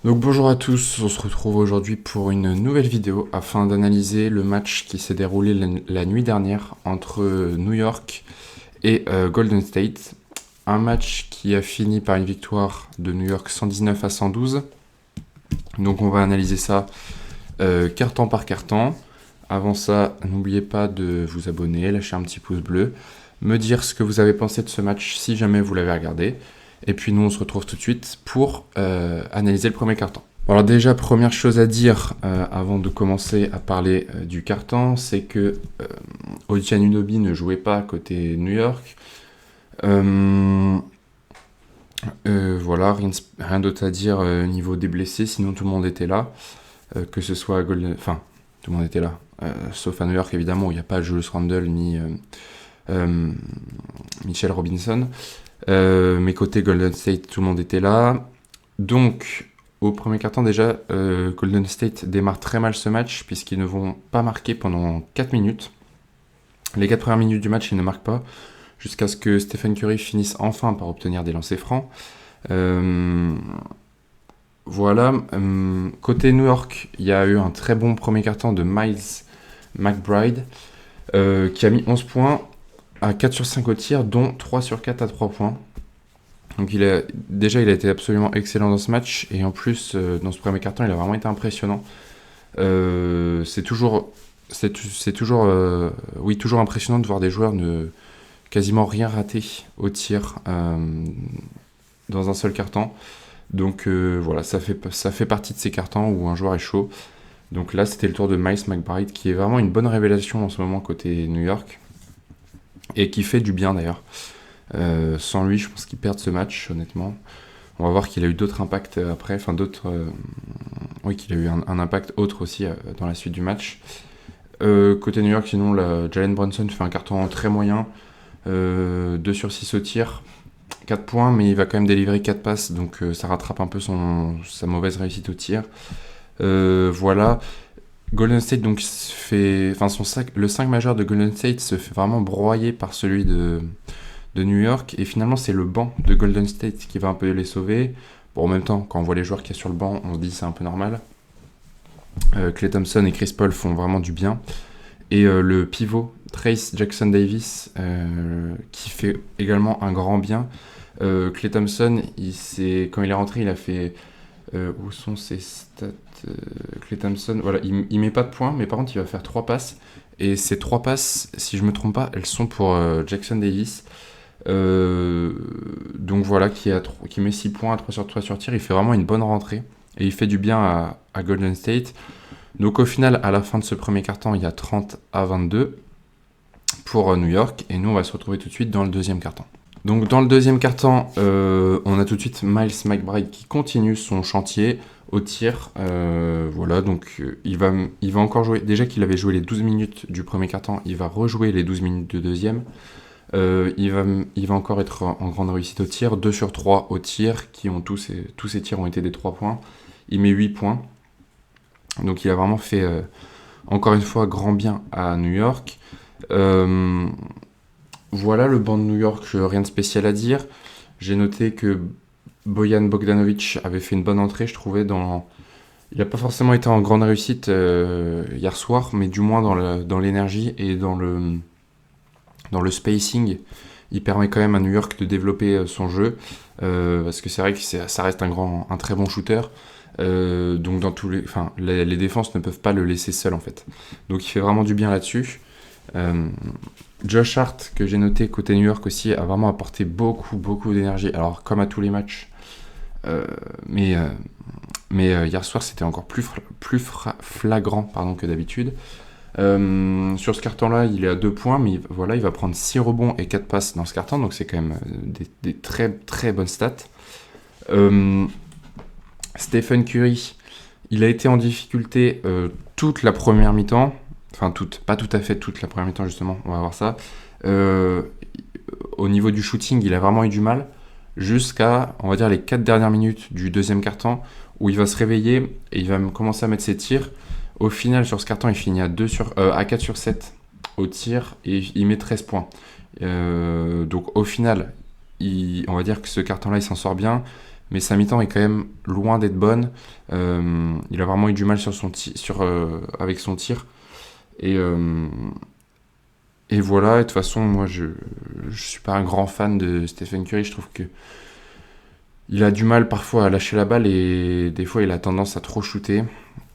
Donc bonjour à tous, on se retrouve aujourd'hui pour une nouvelle vidéo afin d'analyser le match qui s'est déroulé la nuit dernière entre New York et Golden State. Un match qui a fini par une victoire de New York 119-112. Donc on va analyser ça carton par carton. Avant ça, n'oubliez pas de vous abonner, lâcher un petit pouce bleu, me dire ce que vous avez pensé de ce match si jamais vous l'avez regardé. Et puis nous, on se retrouve tout de suite pour analyser le premier carton. Alors déjà, première chose à dire avant de commencer à parler du carton, c'est que OG Anunoby ne jouait pas côté New York. Voilà, rien d'autre à dire au niveau des blessés, sinon tout le monde était là. Que ce soit Enfin, tout le monde était là. Sauf à New York, évidemment, où il n'y a pas Julius Randle ni Mitchell Robinson. Mais côté Golden State, tout le monde était là. Donc, au premier quart-temps, déjà, Golden State démarre très mal ce match, puisqu'ils ne vont pas marquer pendant 4 minutes. Les 4 premières minutes du match, ils ne marquent pas, jusqu'à ce que Stephen Curry finisse enfin par obtenir des lancers francs. Voilà. Côté New York, il y a eu un très bon premier quart-temps de Miles McBride, qui a mis 11 points à 4 sur 5 au tir, dont 3 sur 4 à 3 points. Donc il a été absolument excellent dans ce match, et en plus, dans ce premier quart-temps, il a vraiment été impressionnant. C'est toujours impressionnant de voir des joueurs ne quasiment rien rater au tir dans un seul quart-temps. Donc voilà, ça fait partie de ces quart-temps où un joueur est chaud. Donc là, c'était le tour de Miles McBride, qui est vraiment une bonne révélation en ce moment côté New York, et qui fait du bien d'ailleurs. Sans lui, je pense qu'ils perdent ce match, honnêtement. On va voir qu'il a eu d'autres impacts après, qu'il a eu un impact autre aussi dans la suite du match. Côté New York, sinon, Jalen Brunson fait un carton très moyen, 2 sur 6 au tir, 4 points, mais il va quand même délivrer 4 passes, donc ça rattrape un peu sa mauvaise réussite au tir. Voilà. Golden State donc le 5 majeur de Golden State se fait vraiment broyer par celui de New York, et finalement c'est le banc de Golden State qui va un peu les sauver. Bon, en même temps, quand on voit les joueurs qu'il y a sur le banc, on se dit c'est un peu normal. Klay Thompson et Chris Paul font vraiment du bien, et le pivot Trayce Jackson-Davis qui fait également un grand bien. Klay Thompson, quand il est rentré, il a fait où sont ses stats? Klay Thompson, voilà, il met pas de points, mais par contre il va faire 3 passes, et ces 3 passes, si je me trompe pas, elles sont pour Jackson Davis. Donc voilà, qui met 6 points à 3 sur tir. Il fait vraiment une bonne rentrée, et il fait du bien à Golden State. Donc au final, à la fin de ce premier quart-temps, il y a 30-22 pour New York, et nous on va se retrouver tout de suite dans le deuxième quart-temps. Donc dans le deuxième quart-temps, on a tout de suite Miles McBride qui continue son chantier au tir. Voilà, donc il va encore jouer. Déjà qu'il avait joué les 12 minutes du premier quart-temps, il va rejouer les 12 minutes de deuxième. Il va encore être en grande réussite au tir, 2 sur 3 au tir, tous ses tirs ont été des 3 points. Il met 8 points. Donc il a vraiment fait, encore une fois, grand bien à New York. Voilà, le banc de New York, rien de spécial à dire. J'ai noté que Bojan Bogdanovic avait fait une bonne entrée, je trouvais. Il n'a pas forcément été en grande réussite hier soir, mais du moins dans l'énergie et dans le spacing. Il permet quand même à New York de développer son jeu, parce que c'est vrai que ça reste un très bon shooter. Donc les défenses ne peuvent pas le laisser seul en fait. Donc il fait vraiment du bien là-dessus. Josh Hart, que j'ai noté côté New York aussi, a vraiment apporté beaucoup d'énergie. Alors comme à tous les matchs, mais hier soir c'était encore plus flagrant que d'habitude. Sur ce carton-là, il est à 2 points, mais voilà, il va prendre 6 rebonds et 4 passes dans ce carton, donc c'est quand même des très très bonnes stats. Stephen Curry, il a été en difficulté toute la première mi-temps. Enfin, pas tout à fait toute la première mi-temps, justement, on va voir ça. Au niveau du shooting, il a vraiment eu du mal, jusqu'à, on va dire, les 4 dernières minutes du deuxième quart-temps, où il va se réveiller et il va commencer à mettre ses tirs. Au final, sur ce quart-temps, il finit à 4 sur 7 au tir, et il met 13 points. Donc au final, on va dire que ce quart-temps-là, il s'en sort bien, mais sa mi-temps est quand même loin d'être bonne. Il a vraiment eu du mal avec son tir. Et, euh, et voilà, et de toute façon, moi je suis pas un grand fan de Stephen Curry. Je trouve que il a du mal parfois à lâcher la balle et des fois il a tendance à trop shooter.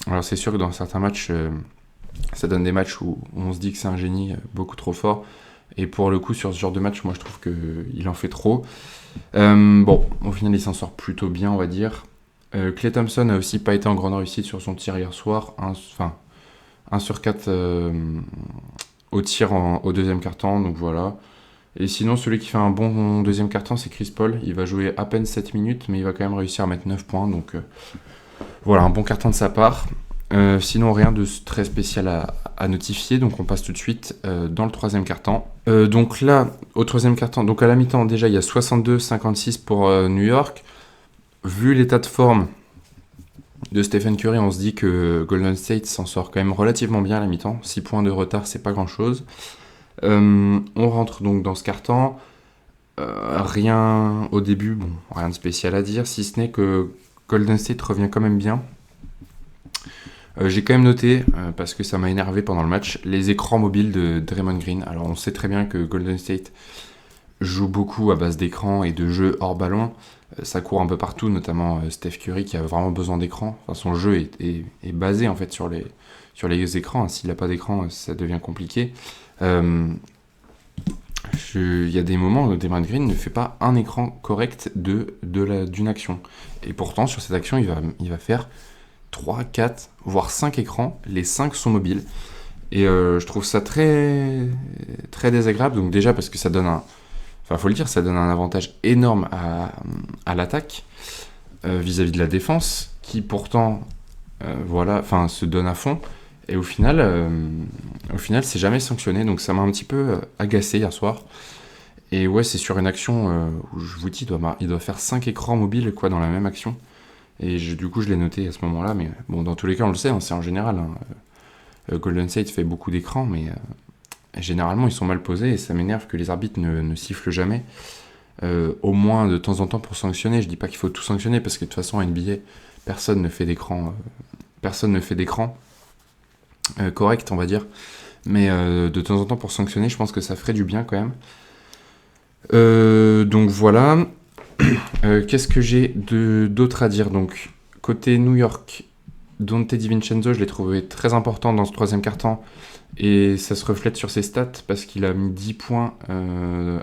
Alors c'est sûr que dans certains matchs, ça donne des matchs où on se dit que c'est un génie beaucoup trop fort. Et pour le coup, sur ce genre de match, moi je trouve qu'il en fait trop. Bon, au final, il s'en sort plutôt bien, on va dire. Klay Thompson a aussi pas été en grande réussite sur son tir hier soir. Enfin, 1 sur 4 au tir au deuxième quart-temps, donc voilà. Et sinon, celui qui fait un bon deuxième quart-temps, c'est Chris Paul. Il va jouer à peine 7 minutes, mais il va quand même réussir à mettre 9 points. Donc voilà, un bon quart-temps de sa part. Sinon, rien de très spécial à notifier. Donc on passe tout de suite dans le troisième quart-temps. Donc là, au troisième quart-temps, donc à la mi-temps, déjà, il y a 62-56 pour New York. Vu l'état de forme de Stephen Curry, on se dit que Golden State s'en sort quand même relativement bien à la mi-temps. 6 points de retard, c'est pas grand-chose. On rentre donc dans ce quart-temps. Rien au début, bon, rien de spécial à dire, si ce n'est que Golden State revient quand même bien. J'ai quand même noté, parce que ça m'a énervé pendant le match, les écrans mobiles de Draymond Green. Alors on sait très bien que Golden State joue beaucoup à base d'écran et de jeux hors ballon. Ça court un peu partout, notamment Steph Curry qui a vraiment besoin d'écran. Enfin, son jeu est basé en fait sur les écrans. S'il n'a pas d'écran, ça devient compliqué. Il y a des moments où Draymond Green ne fait pas un écran correct d'une action. Et pourtant, sur cette action, il va faire 3, 4, voire 5 écrans. Les 5 sont mobiles. Et je trouve ça très, très désagréable. Donc déjà parce que ça donne Enfin, faut le dire, ça donne un avantage énorme à l'attaque vis-à-vis de la défense, qui pourtant se donne à fond. Et au final, c'est jamais sanctionné. Donc ça m'a un petit peu agacé hier soir. Et ouais, c'est sur une action où je vous dis, il doit faire 5 écrans mobiles dans la même action. Et du coup, je l'ai noté à ce moment-là. Mais bon, dans tous les cas, on le sait, c'est en général. Golden State fait beaucoup d'écrans, mais généralement, ils sont mal posés. Et ça m'énerve que les arbitres ne sifflent jamais. Au moins de temps en temps pour sanctionner. Je dis pas qu'il faut tout sanctionner, parce que de toute façon, à NBA, personne ne fait d'écran. Correct, on va dire. Mais de temps en temps, pour sanctionner, je pense que ça ferait du bien quand même. Donc voilà. Qu'est-ce que j'ai d'autre à dire? Donc, côté New York, Donte DiVincenzo, je l'ai trouvé très important dans ce troisième quart-temps. Et ça se reflète sur ses stats parce qu'il a mis 10 points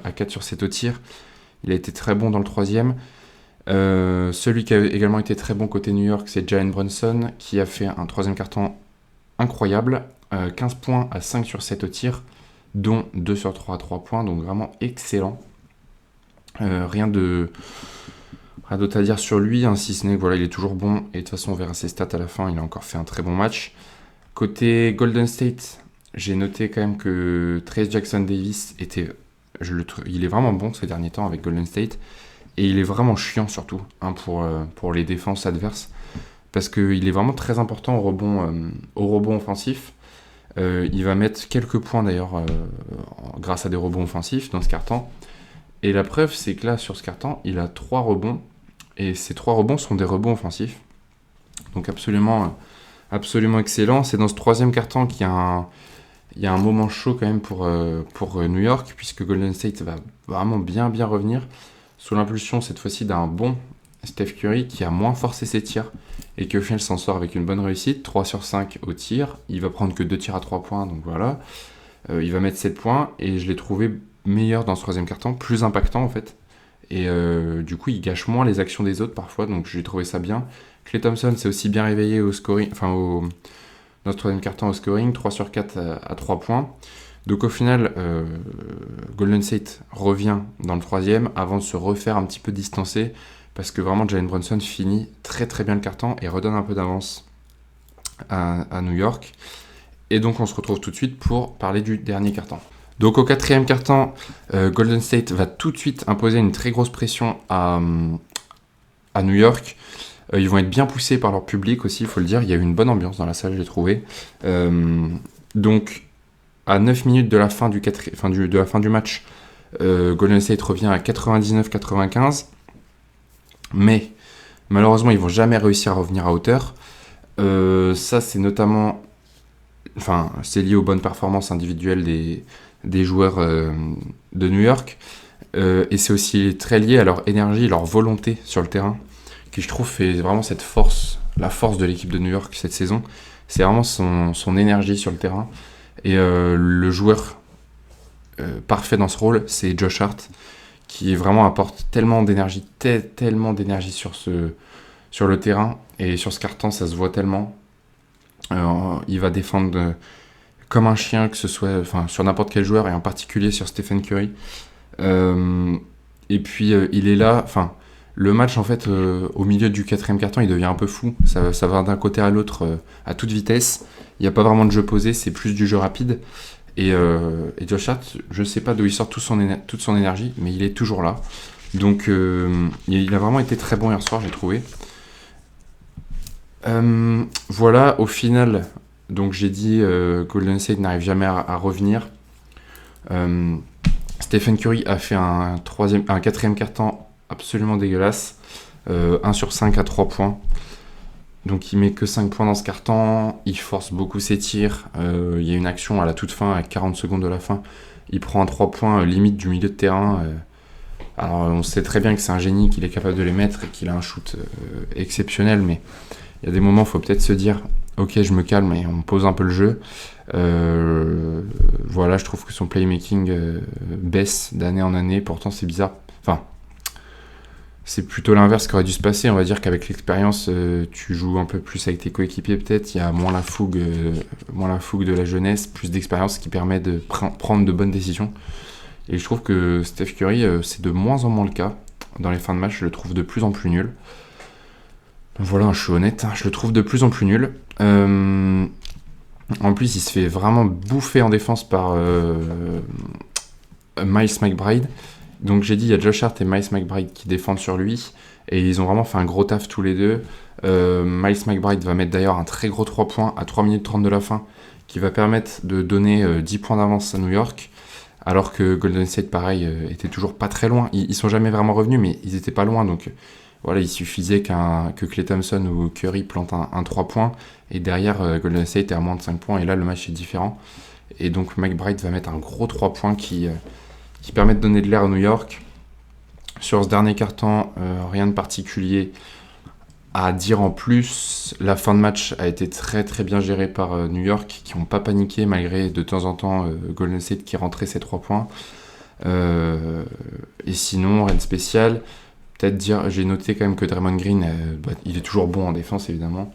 à 4 sur 7 au tir. Il a été très bon dans le troisième. Celui qui a également été très bon côté New York, c'est Jalen Brunson, qui a fait un troisième quart-temps incroyable. 15 points à 5 sur 7 au tir, dont 2 sur 3 à 3 points, donc vraiment excellent. Rien d'autre à dire sur lui, si ce n'est que il est toujours bon. Et de toute façon, on verra ses stats à la fin. Il a encore fait un très bon match. Côté Golden State, j'ai noté quand même que Trayce Jackson-Davis il est vraiment bon ces derniers temps avec Golden State. Et il est vraiment chiant surtout pour les défenses adverses. Parce qu'il est vraiment très important au rebond offensif. Il va mettre quelques points d'ailleurs grâce à des rebonds offensifs dans ce quart-temps. Et la preuve, c'est que là, sur ce quart-temps, il a 3 rebonds. Et ces 3 rebonds sont des rebonds offensifs. Donc absolument excellent. C'est dans ce troisième quart-temps qu'il y a un moment chaud quand même pour New York, puisque Golden State va vraiment bien revenir, sous l'impulsion cette fois-ci d'un bon Steph Curry qui a moins forcé ses tirs, et qui au final s'en sort avec une bonne réussite, 3 sur 5 au tir. Il va prendre que 2 tirs à 3 points, donc voilà. Il va mettre 7 points, et je l'ai trouvé meilleur dans ce troisième quart-temps, plus impactant en fait. Et du coup, il gâche moins les actions des autres parfois, donc j'ai trouvé ça bien. Klay Thompson s'est aussi bien réveillé au scoring, dans ce troisième quart-temps au scoring, 3 sur 4 à 3 points. Donc au final, Golden State revient dans le troisième avant de se refaire un petit peu distancer, parce que vraiment Jalen Brunson finit très très bien le quart-temps et redonne un peu d'avance à New York. Et donc on se retrouve tout de suite pour parler du dernier quart-temps. Donc au quatrième quart-temps, Golden State va tout de suite imposer une très grosse pression à New York. Ils vont être bien poussés par leur public aussi, il faut le dire. Il y a eu une bonne ambiance dans la salle, j'ai trouvé. Donc à 9 minutes de la fin du match, Golden State revient à 99-95. Mais Malheureusement, ils vont jamais réussir à revenir à hauteur. Ça, c'est notamment, enfin, c'est lié aux bonnes performances individuelles des joueurs de New York. Et c'est aussi très lié à leur énergie, leur volonté sur le terrain, qui je trouve fait vraiment cette force, la force de l'équipe de New York cette saison. C'est vraiment son énergie sur le terrain. Et le joueur parfait dans ce rôle, c'est Josh Hart, qui vraiment apporte tellement d'énergie, tellement d'énergie sur le terrain. Et sur ce carton, ça se voit tellement. Il va défendre comme un chien, que ce soit sur n'importe quel joueur, et en particulier sur Stephen Curry. Et puis il est là, le match en fait au milieu du quatrième quart-temps il devient un peu fou, ça va d'un côté à l'autre à toute vitesse, il n'y a pas vraiment de jeu posé, c'est plus du jeu rapide, et Josh Hart, je sais pas d'où il sort toute son énergie, mais il est toujours là, donc il a vraiment été très bon hier soir, j'ai trouvé. Voilà, au final, donc j'ai dit Golden State n'arrive jamais à revenir. Stephen Curry a fait un quatrième quart-temps absolument dégueulasse. 1 sur 5 à 3 points. Donc il met que 5 points dans ce quart-temps. Il force beaucoup ses tirs. Il y a une action à la toute fin, à 40 secondes de la fin. Il prend un 3 points limite du milieu de terrain. Alors on sait très bien que c'est un génie, qu'il est capable de les mettre et qu'il a un shoot exceptionnel. Mais il y a des moments, il faut peut-être se dire ok, je me calme et on pose un peu le jeu. Voilà, je trouve que son playmaking baisse d'année en année. Pourtant, c'est bizarre. C'est plutôt l'inverse qui aurait dû se passer. On va dire qu'avec l'expérience, tu joues un peu plus avec tes coéquipiers peut-être. Il y a moins la fougue de la jeunesse, plus d'expérience qui permet de prendre de bonnes décisions. Et je trouve que Steph Curry, c'est de moins en moins le cas. Dans les fins de match, je le trouve de plus en plus nul. Voilà, je suis honnête, je le trouve de plus en plus nul. En plus, il se fait vraiment bouffer en défense par Miles McBride. Donc j'ai dit, il y a Josh Hart et Miles McBride qui défendent sur lui. Et ils ont vraiment fait un gros taf tous les deux. Miles McBride va mettre d'ailleurs un très gros 3 points à 3 minutes 30 de la fin, qui va permettre de donner 10 points d'avance à New York. Alors que Golden State, pareil, était toujours pas très loin. Ils sont jamais vraiment revenus, mais ils étaient pas loin. Donc voilà, il suffisait que Klay Thompson ou Curry plante un 3 points. Et derrière, Golden State est à moins de 5 points. Et là, le match est différent. Et donc McBride va mettre un gros 3 points qui permet de donner de l'air à New York. Sur ce dernier quart-temps, rien de particulier à dire en plus. La fin de match a été très très bien gérée par New York, qui n'ont pas paniqué malgré de temps en temps Golden State qui rentrait ses 3 points. Et sinon, rien de spécial. Peut-être dire, j'ai noté quand même que Draymond Green, il est toujours bon en défense évidemment.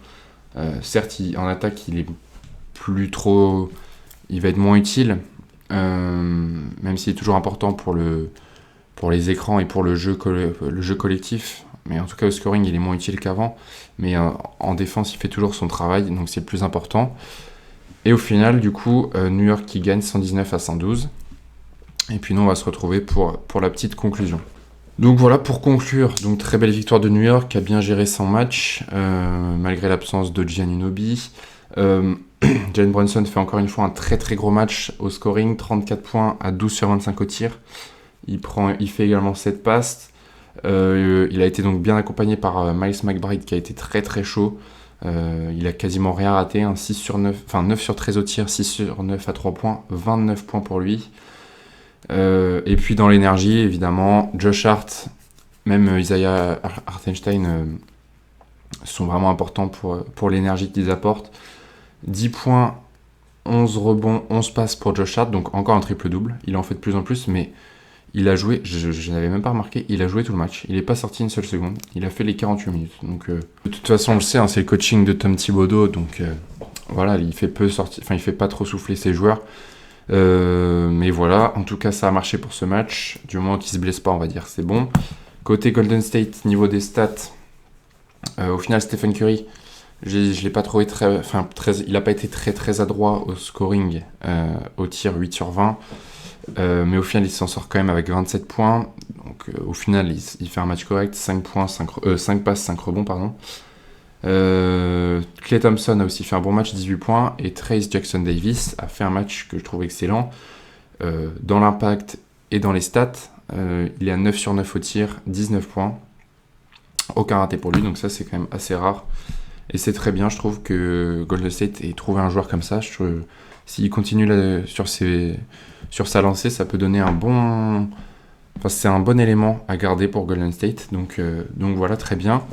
Certes, en attaque, il est plus trop, il va être moins utile, même s'il est toujours important pour les écrans et pour le jeu collectif. Mais en tout cas, au scoring, il est moins utile qu'avant. Mais en défense, il fait toujours son travail, donc c'est le plus important. Et au final, du coup, New York qui gagne 119 à 112. Et puis nous, on va se retrouver pour la petite conclusion. Donc voilà, pour conclure, donc très belle victoire de New York, qui a bien géré son match, malgré l'absence de Giannunoby. Jalen Brunson fait encore une fois un très très gros match au scoring, 34 points à 12 sur 25 au tir. Il fait également 7 passes. Il a été donc bien accompagné par Miles McBride qui a été très très chaud. Il a quasiment rien raté, 6 sur 9, 9 sur 13 au tir, 6 sur 9 à 3 points, 29 points pour lui. Et puis dans l'énergie, évidemment, Josh Hart, même Isaiah Hartenstein sont vraiment importants pour l'énergie qu'ils apportent. 10 points, 11 rebonds, 11 passes pour Josh Hart, donc encore un triple-double. Il en fait de plus en plus, mais il a joué, je n'avais même pas remarqué, il a joué tout le match. Il n'est pas sorti une seule seconde. Il a fait les 48 minutes. Donc, de toute façon, on le sait, c'est le coaching de Tom Thibodeau, donc voilà, il fait pas trop souffler ses joueurs. Mais voilà, en tout cas ça a marché pour ce match, du moment qu'il se blesse pas on va dire c'est bon. Côté Golden State, niveau des stats, au final Stephen Curry, je l'ai pas trouvé il a pas été très très adroit au scoring, au tir 8 sur 20, mais au final il s'en sort quand même avec 27 points, donc au final il fait un match correct, 5 passes, 5 rebonds pardon. Klay Thompson a aussi fait un bon match, 18 points, et Trayce Jackson-Davis a fait un match que je trouve excellent dans l'impact et dans les stats. Il est à 9 sur 9 au tir, 19 points. Aucun raté pour lui, donc ça c'est quand même assez rare. Et c'est très bien, je trouve que Golden State ait trouvé un joueur comme ça. S'il continue sur sa lancée, ça peut donner un bon... Enfin, c'est un bon élément à garder pour Golden State. Donc voilà, très bien.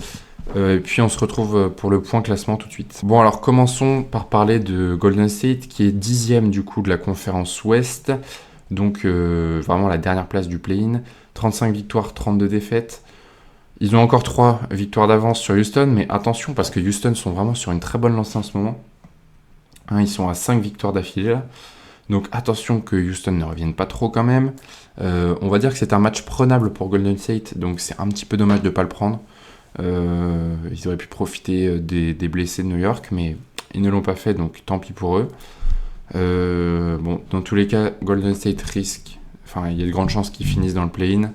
Et puis on se retrouve pour le point classement tout de suite. Bon, alors commençons par parler de Golden State, qui est 10e du coup de la conférence Ouest. Donc vraiment la dernière place du play-in. 35 victoires, 32 défaites. Ils ont encore 3 victoires d'avance sur Houston, mais attention parce que Houston sont vraiment sur une très bonne lancée en ce moment. Ils sont à 5 victoires d'affilée là. Donc attention que Houston ne revienne pas trop quand même. On va dire que c'est un match prenable pour Golden State, donc c'est un petit peu dommage de ne pas le prendre. Ils auraient pu profiter des blessés de New York, mais ils ne l'ont pas fait, donc tant pis pour eux. Bon, dans tous les cas, Golden State risque... Enfin, il y a de grandes chances qu'ils finissent dans le play-in.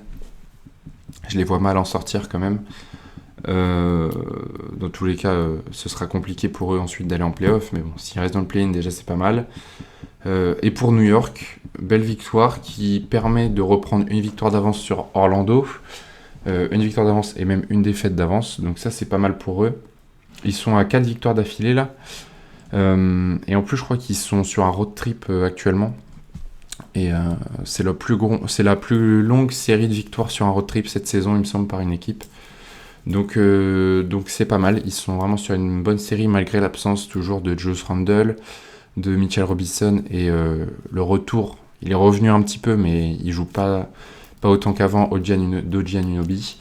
Je les vois mal en sortir quand même. Dans tous les cas, ce sera compliqué pour eux ensuite d'aller en play-off, mais bon, s'ils restent dans le play-in, déjà c'est pas mal. Et pour New York, belle victoire qui permet de reprendre une victoire d'avance sur Orlando, une victoire d'avance et même une défaite d'avance, donc ça c'est pas mal pour eux. Ils sont à 4 victoires d'affilée là, et en plus je crois qu'ils sont sur un road trip actuellement. Et c'est la plus longue série de victoires sur un road trip cette saison, il me semble, par une équipe. Donc c'est pas mal. Ils sont vraiment sur une bonne série malgré l'absence toujours de Julius Randle, de Mitchell Robinson et le retour. Il est revenu un petit peu, mais il joue pas autant qu'avant d'OG Anunoby.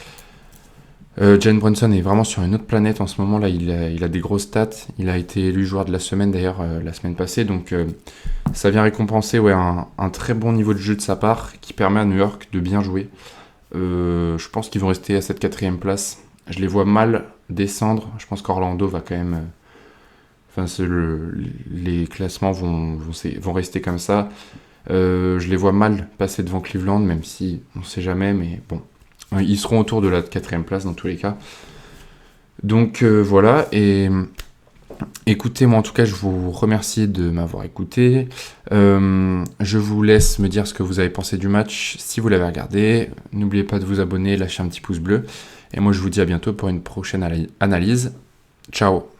Jalen Brunson est vraiment sur une autre planète en ce moment. Là, il a des grosses stats. Il a été élu joueur de la semaine d'ailleurs la semaine passée. Donc ça vient récompenser un très bon niveau de jeu de sa part qui permet à New York de bien jouer. Je pense qu'ils vont rester à cette 4e place. Je les vois mal descendre. Je pense qu'Orlando va quand même... les classements vont rester comme ça. Je les vois mal passer devant Cleveland, même si on ne sait jamais, mais bon. Ils seront autour de la 4e place dans tous les cas. Donc voilà, et écoutez, moi en tout cas, je vous remercie de m'avoir écouté. Je vous laisse me dire ce que vous avez pensé du match si vous l'avez regardé. N'oubliez pas de vous abonner, lâcher un petit pouce bleu. Et moi, je vous dis à bientôt pour une prochaine analyse. Ciao!